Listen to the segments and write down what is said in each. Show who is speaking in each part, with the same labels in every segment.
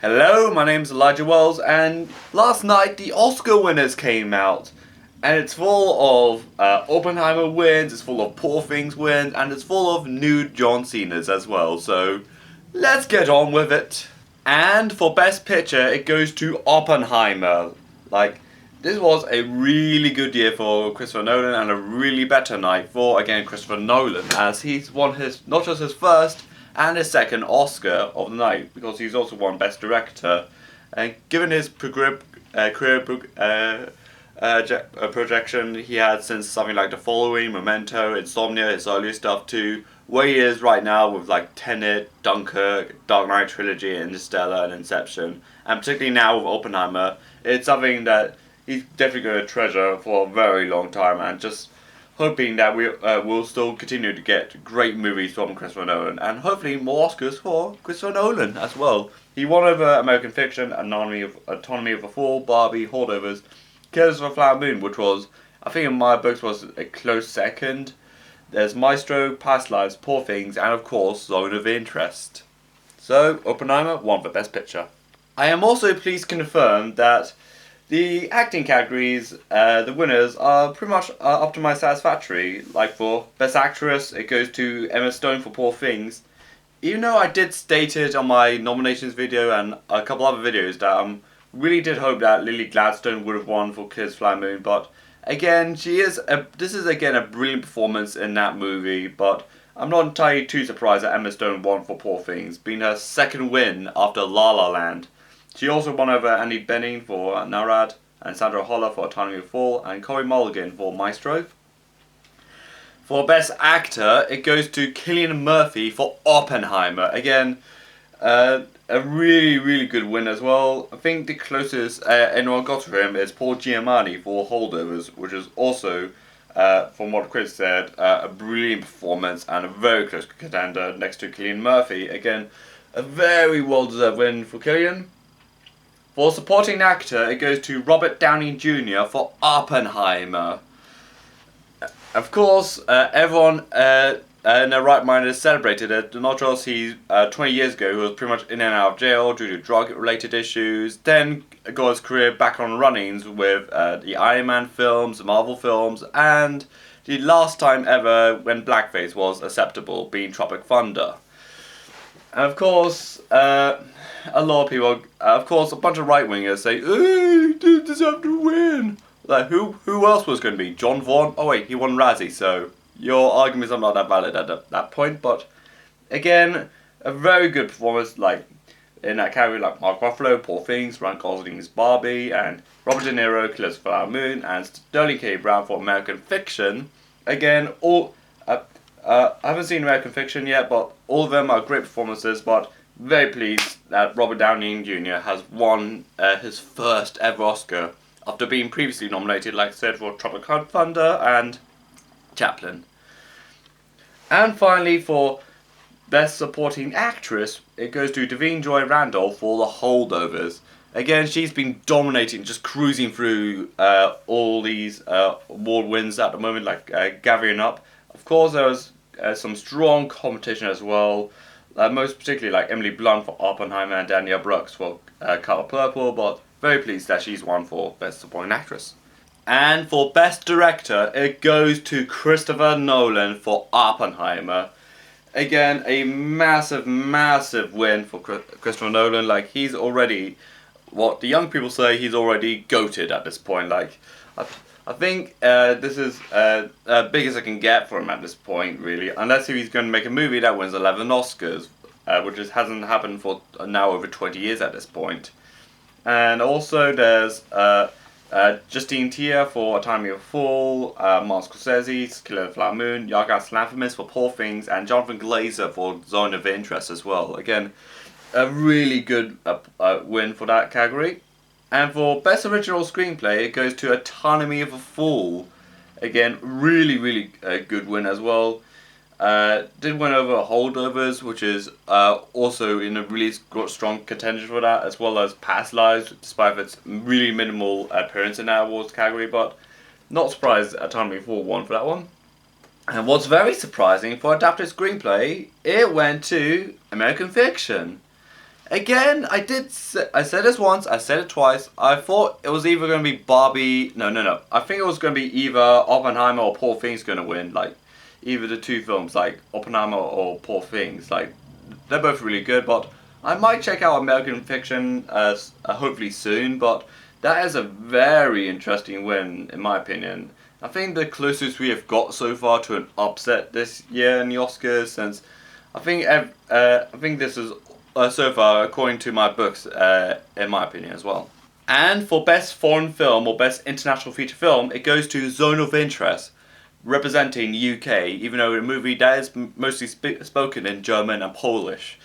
Speaker 1: Hello, my name's Elijah Wells, and last night the Oscar winners came out. And it's full of Oppenheimer wins, it's full of Poor Things wins, and it's full of new John Cena's as well. So let's get on with it. And for Best Picture, it goes to Oppenheimer. Like, this was a really good year for Christopher Nolan and a really better night for, again, Christopher Nolan, as he's won his, not just his first and his second Oscar of the night, because he's also won Best Director. And given his career projection he had since something like The Following, Memento, Insomnia, his earlier stuff, to where he is right now with like Tenet, Dunkirk, Dark Knight Trilogy, Interstellar, and Inception, and particularly now with Oppenheimer, it's something that he's definitely going to treasure for a very long time, and just hoping that we'll still continue to get great movies from Christopher Nolan, and hopefully more Oscars for Christopher Nolan as well. He won over American Fiction, Autonomy of a Fool, Barbie, Holdovers, Killers of the Flower Moon, which was, I think in my books, was a close second. There's Maestro, Past Lives, Poor Things, and of course Zone of Interest. So, Oppenheimer won for Best Picture. I am also pleased to confirm that the acting categories, the winners, are pretty much up to my satisfactory. Like for Best Actress, it goes to Emma Stone for Poor Things. Even though I did state it on my nominations video and a couple other videos that really did hope that Lily Gladstone would have won for Killers of the Flower Moon, but again, this is again a brilliant performance in that movie, but I'm not entirely too surprised that Emma Stone won for Poor Things, being her second win after La La Land. She also won over Andy Bening for Narad, and Sandra Holler for Autonomy of a Fall, and Corey Mulligan for Maestro. For Best Actor, it goes to Cillian Murphy for Oppenheimer. Again, a really, really good win as well. I think the closest anyone got to him is Paul Giamatti for Holdovers, which is also, from what Chris said, a brilliant performance and a very close contender next to Cillian Murphy. Again, a very well-deserved win for Cillian. For Supporting Actor, it goes to Robert Downey Jr. for Oppenheimer. Of course, everyone in their right mind has celebrated it. Not just he, 20 years ago, who was pretty much in and out of jail due to drug-related issues, then got his career back on runnings with the Iron Man films, the Marvel films, and the last time ever when blackface was acceptable, being Tropic Thunder. And of course, a lot of people, of course, a bunch of right-wingers say, "Oh, he didn't deserve to win." Like, who else was going to be? John Vaughn? Oh wait, he won Razzie, so your arguments are not that valid at that point. But again, a very good performance, like in that category, like Mark Ruffalo, Poor Things, Ryan Gosling's Barbie, and Robert De Niro, Killers of the Flower Moon, and Sterling K. Brown for American Fiction. Again, all I haven't seen American Fiction yet, but all of them are great performances. But very pleased that Robert Downey Jr. has won his first ever Oscar after being previously nominated, like I said, for Tropic Thunder and Chaplin. And finally, for Best Supporting Actress, it goes to Da'Vine Joy Randolph for The Holdovers. Again, she's been dominating, just cruising through all these award wins at the moment, like gathering up. Of course, there was some strong competition as well, most particularly like Emily Blunt for Oppenheimer and Danielle Brooks for Color Purple, but very pleased that she's won for Best Supporting Actress. And for Best Director, it goes to Christopher Nolan for Oppenheimer. Again, a massive, massive win for Christopher Nolan. Like, he's already, what the young people say, he's already goated at this point. Like, I think this is big as I can get for him at this point, really. Unless he's going to make a movie that wins 11 Oscars, which just hasn't happened for now over 20 years at this point. And also there's Justine Tia for Autonomy of a Fool, Martin Scorsese's Killer of the Flower Moon, Yorgos Lanthimos for Poor Things, and Jonathan Glazer for Zone of Interest as well. Again, a really good win for that category. And for Best Original Screenplay, it goes to Autonomy of a Fool. Again, really, really good win as well. Did win over Holdovers, which is also in a really strong contention for that, as well as Past Lives, despite its really minimal appearance in that awards category, but not surprised Autonomy of a Fool won for that one. And what's very surprising, for adapted screenplay, it went to American Fiction. Again, I said this once, I said it twice. I thought it was either going to be Barbie. No, no, no. I think it was going to be either Oppenheimer or Poor Things going to win. Like, either the two films, like Oppenheimer or Poor Things. Like, they're both really good, but I might check out American Fiction hopefully soon. But that is a very interesting win, in my opinion. I think the closest we have got so far to an upset this year in the Oscars, since I think this is so far according to my books, in my opinion as well. And for best foreign film or best international feature film, it goes to Zone of Interest, representing UK, even though the movie that is mostly spoken in German and Polish.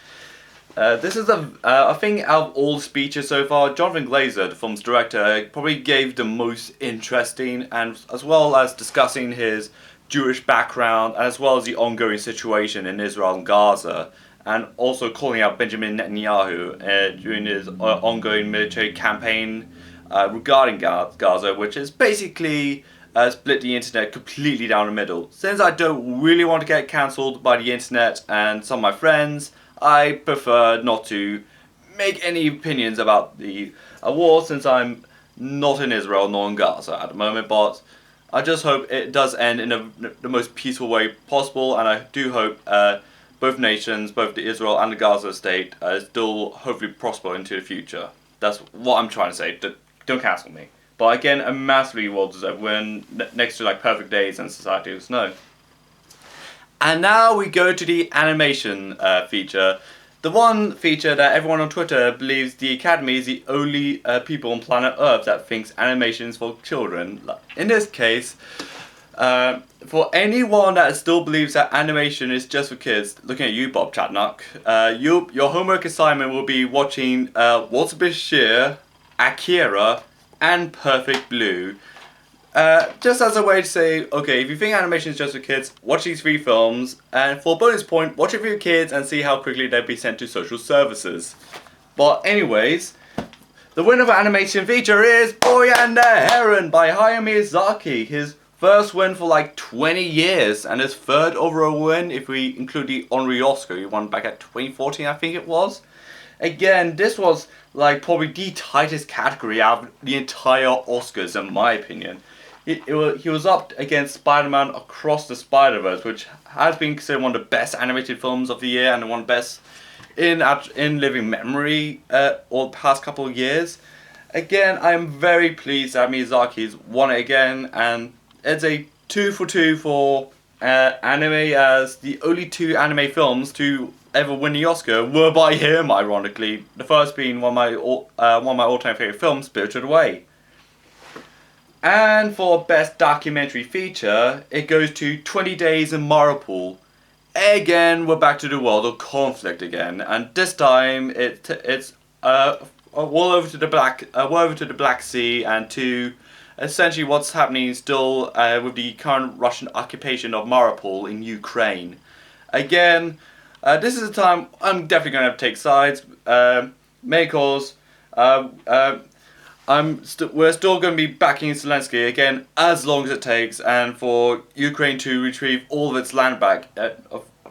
Speaker 1: This is I think out of all speeches so far, Jonathan Glazer, the film's director, probably gave the most interesting, and as well as discussing his Jewish background, as well as the ongoing situation in Israel and Gaza, and also calling out Benjamin Netanyahu during his ongoing military campaign regarding Gaza, which is basically split the internet completely down the middle. Since I don't really want to get cancelled by the internet and some of my friends, I prefer not to make any opinions about the war, since I'm not in Israel nor in Gaza at the moment, but I just hope it does end in the most peaceful way possible, and I do hope both nations, both the Israel and the Gaza state, still hopefully prosper into the future. That's what I'm trying to say. Don't cancel me. But again, a massively well-deserved win next to like Perfect Days and Society of Snow. And now we go to the animation feature. The one feature that everyone on Twitter believes the Academy is the only people on planet Earth that thinks animation is for children. In this case, for anyone that still believes that animation is just for kids, looking at you, Bob Chatnock, your homework assignment will be watching Walter Bashir, Akira, and Perfect Blue. Just as a way to say, okay, if you think animation is just for kids, watch these 3 films, and for a bonus point, watch it for your kids and see how quickly they'll be sent to social services. But anyways, the winner of animation feature is Boy and the Heron by Hayao Miyazaki. His first win for like 20 years, and his third overall win if we include the honorary Oscar he won back at 2014, I think it was. Again, this was like probably the tightest category out of the entire Oscars, in my opinion. He was up against Spider-Man Across the Spider-Verse, which has been considered one of the best animated films of the year and one of the best in living memory all the past couple of years. Again, I am very pleased that Miyazaki's won it again, and it's a 2 for 2 for anime, as the only 2 anime films to ever win the Oscar were by him, ironically. The first being one of my all-time favorite films, Spirited Away. And for best documentary feature, it goes to 20 Days in Mariupol. Again, we're back to the world of conflict again, and this time it's well over to the Black Sea, and to essentially what's happening still with the current Russian occupation of Mariupol in Ukraine. Again, this is a time I'm definitely going to have to take sides, because we're still going to be backing Zelensky again as long as it takes, and for Ukraine to retrieve all of its land back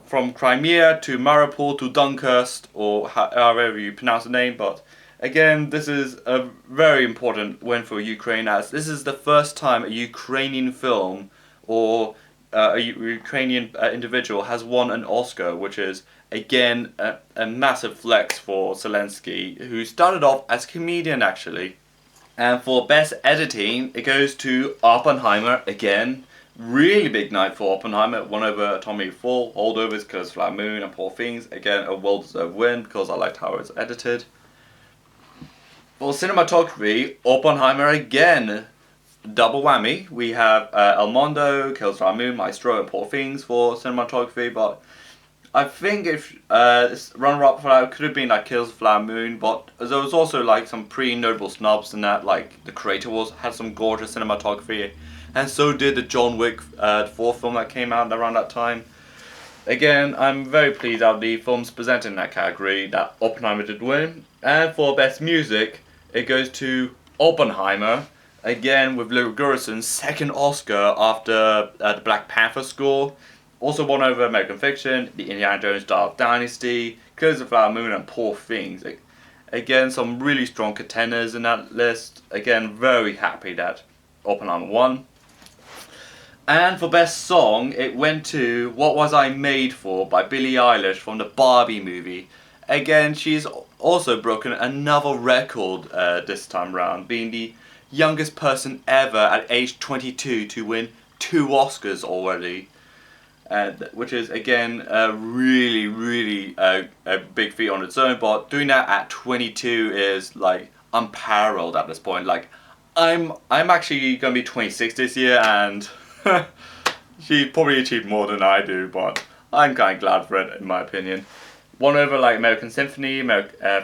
Speaker 1: from Crimea to Mariupol to Dunkirk, or however you pronounce the name. But again, this is a very important win for Ukraine, as this is the first time a Ukrainian film or a Ukrainian individual has won an Oscar, which is again a massive flex for Zelensky, who started off as a comedian actually. And for best editing, it goes to Oppenheimer again. Really big night for Oppenheimer. Won over Tommy 4, holdovers, Killers of the Flower Moon, and Poor Things. Again, a well-deserved win because I liked how it was edited. For cinematography, Oppenheimer again. Double whammy. We have El Mondo, Killers of the Flower Moon, Maestro, and Poor Things for cinematography, but I think if runner-up for that could have been like Kills of the Flower Moon, but there was also like some pretty notable snubs in that. Like The Creator had some gorgeous cinematography, and so did the John Wick 4 film that came out around that time. Again, I'm very pleased out of the films presented in that category that Oppenheimer did win. And for best music, it goes to Oppenheimer. Again, with Ludwig Göransson's second Oscar after the Black Panther score. Also won over American Fiction, The Indiana Jones Dark Dynasty, Killers of the Flower Moon, and Poor Things. Again, some really strong contenders in that list. Again, very happy that Oppenheimer won. And for best song, it went to What Was I Made For by Billie Eilish from the Barbie movie. Again, she's also broken another record this time round, being the youngest person ever at age 22 to win 2 Oscars already. Which is again a really a big feat on its own, but doing that at 22 is like unparalleled at this point. Like I'm actually gonna be 26 this year, and she probably achieved more than I do, but I'm kind of glad for it in my opinion. Won over like American Symphony,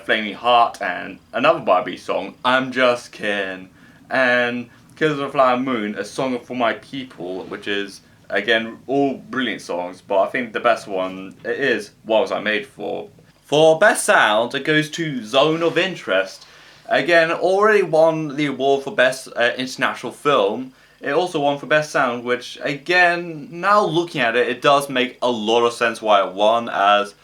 Speaker 1: Flaming Heart, and another Barbie song, I'm Just Ken, and Killers of the Flower Moon, A Song for My People, which is again all brilliant songs, but I think the best one is What Was I Made For. For best sound, it goes to Zone of Interest. Again, already won the award for best international film. It also won for best sound, which again, now looking at it, it does make a lot of sense why it won, as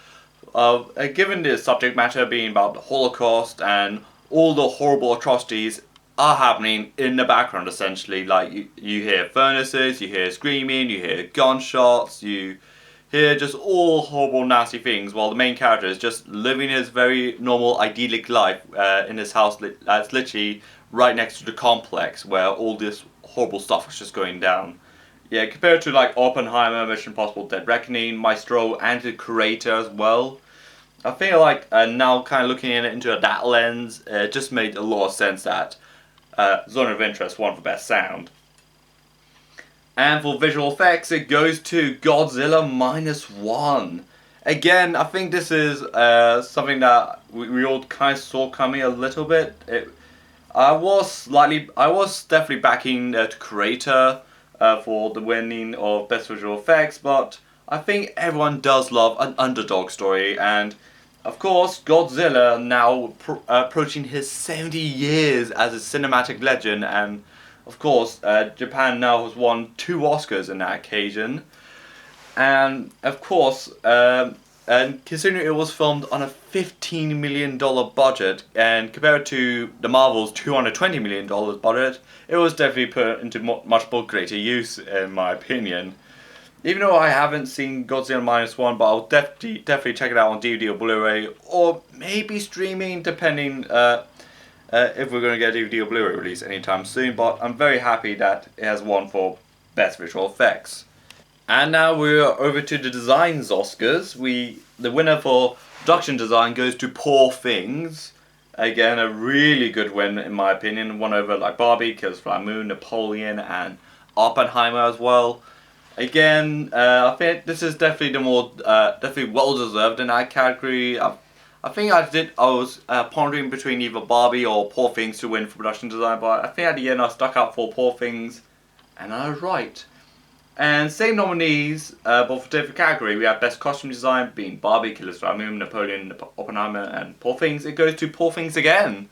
Speaker 1: given the subject matter being about the Holocaust and all the horrible atrocities are happening in the background essentially. Like you hear furnaces, you hear screaming, you hear gunshots, you hear just all horrible nasty things, while the main character is just living his very normal idyllic life in his house that's literally right next to the complex where all this horrible stuff is just going down. Yeah, compared to like Oppenheimer, Mission Impossible Dead Reckoning, Maestro, and The Creator as well, I feel like now kind of looking at it into that lens, it just made a lot of sense that Zone of Interest won for best sound. And for visual effects, it goes to Godzilla -1. Again, I think this is something that we all kind of saw coming a little bit. I was definitely backing the creator for the winning of best visual effects, but I think everyone does love an underdog story, and of course, Godzilla now approaching his 70 years as a cinematic legend, and of course, Japan now has won 2 Oscars in that occasion. And of course, and considering it was filmed on a $15 million budget, and compared to the Marvel's $220 million budget, it was definitely put into much more greater use, in my opinion. Even though I haven't seen Godzilla -1, but I'll definitely check it out on DVD or Blu-ray, or maybe streaming, depending if we're going to get a DVD or Blu-ray release anytime soon. But I'm very happy that it has won for Best Visual Effects. And now we're over to the Designs Oscars. The winner for Production Design goes to Poor Things. Again, a really good win in my opinion. Won over like Barbie, Killers of the Flower Moon, Napoleon, and Oppenheimer as well. Again, I think this is definitely definitely well deserved in that category. I think I was pondering between either Barbie or Poor Things to win for Production Design, but I think at the end I stuck out for Poor Things, and I was right. And same nominees, but for different category, we have Best Costume Design being Barbie, Killers of the Flower Moon, Napoleon, Oppenheimer, and Poor Things. It goes to Poor Things again.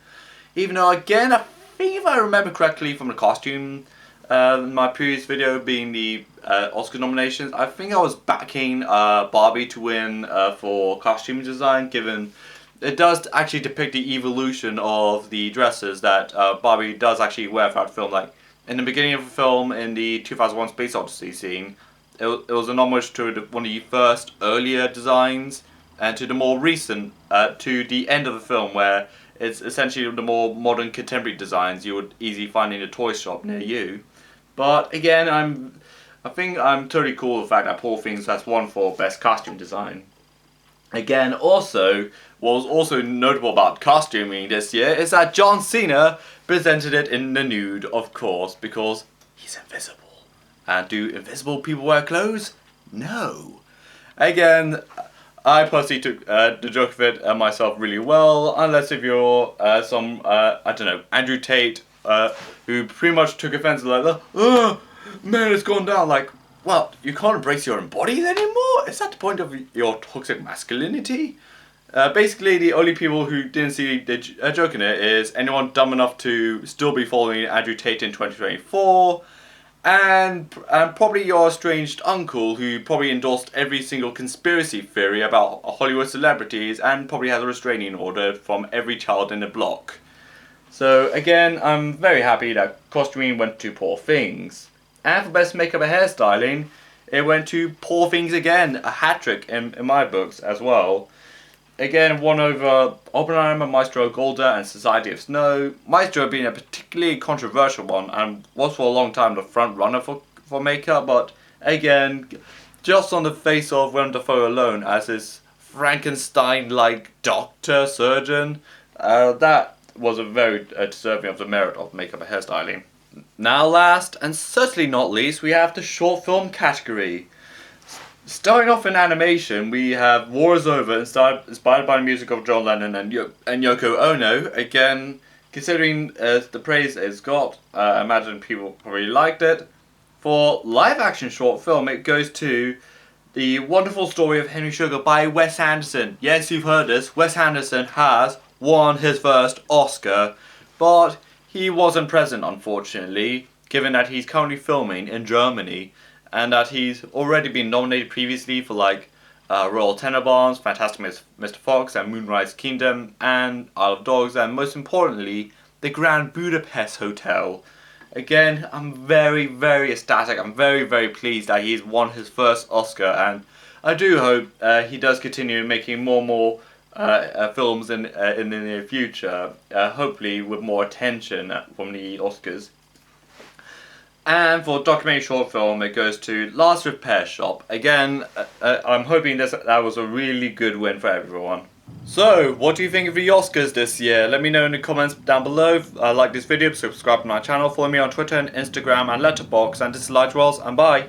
Speaker 1: Even though, again, I think if I remember correctly from the costume, my previous video being the Oscar nominations, I think I was backing Barbie to win for costume design, given it does actually depict the evolution of the dresses that Barbie does actually wear throughout the film. Like in the beginning of the film, in the 2001 Space Odyssey scene, it was an homage to one of the first earlier designs, and to the more recent, to the end of the film, where it's essentially the more modern contemporary designs you would easily find in a toy shop near you. But again, I think I'm totally cool with the fact that Poor Things has won for Best Costume Design. Again, also, what was also notable about costuming this year is that John Cena presented it in the nude, of course, because he's invisible. And do invisible people wear clothes? No. Again, I personally took the joke of it myself really well, unless if you're I don't know, Andrew Tate, who pretty much took offense like, oh, man, it's gone down. Like, what, you can't embrace your own body anymore? Is that the point of your toxic masculinity? Basically, the only people who didn't see the joke in it is anyone dumb enough to still be following Andrew Tate in 2024, And probably your estranged uncle, who probably endorsed every single conspiracy theory about Hollywood celebrities and probably has a restraining order from every child in the block. So again, I'm very happy that costuming went to Poor Things. And for best makeup and hairstyling, it went to Poor Things again, a hat-trick in my books as well. Again, won over Oppenheimer, Maestro Golda, and Society of Snow. Maestro being a particularly controversial one and was for a long time the front runner for makeup, but again, just on the face of Willem Dafoe alone as his Frankenstein-like doctor, surgeon, that was a very deserving of the merit of makeup and hairstyling. Now last, and certainly not least, we have the short film category. Starting off in animation, we have War is Over, inspired by the music of John Lennon and Yoko Ono. Again, considering the praise it's got, I imagine people probably liked it. For live action short film, it goes to The Wonderful Story of Henry Sugar by Wes Anderson. Yes, you've heard this, Wes Anderson has won his first Oscar, but he wasn't present, unfortunately, given that he's currently filming in Germany, and that he's already been nominated previously for Royal Tenenbaums, Fantastic Mr. Fox, and Moonrise Kingdom, and Isle of Dogs, and most importantly, the Grand Budapest Hotel. Again, I'm very, very ecstatic. I'm very, very pleased that he's won his first Oscar, and I do hope he does continue making more and more films in the near future, hopefully with more attention from the Oscars. And for documentary short film, it goes to Last Repair Shop. Again, I'm hoping that was a really good win for everyone. So, what do you think of the Oscars this year? Let me know in the comments down below. Like this video, subscribe to my channel, follow me on Twitter and Instagram and Letterboxd, and this is Elijah Wells, and bye!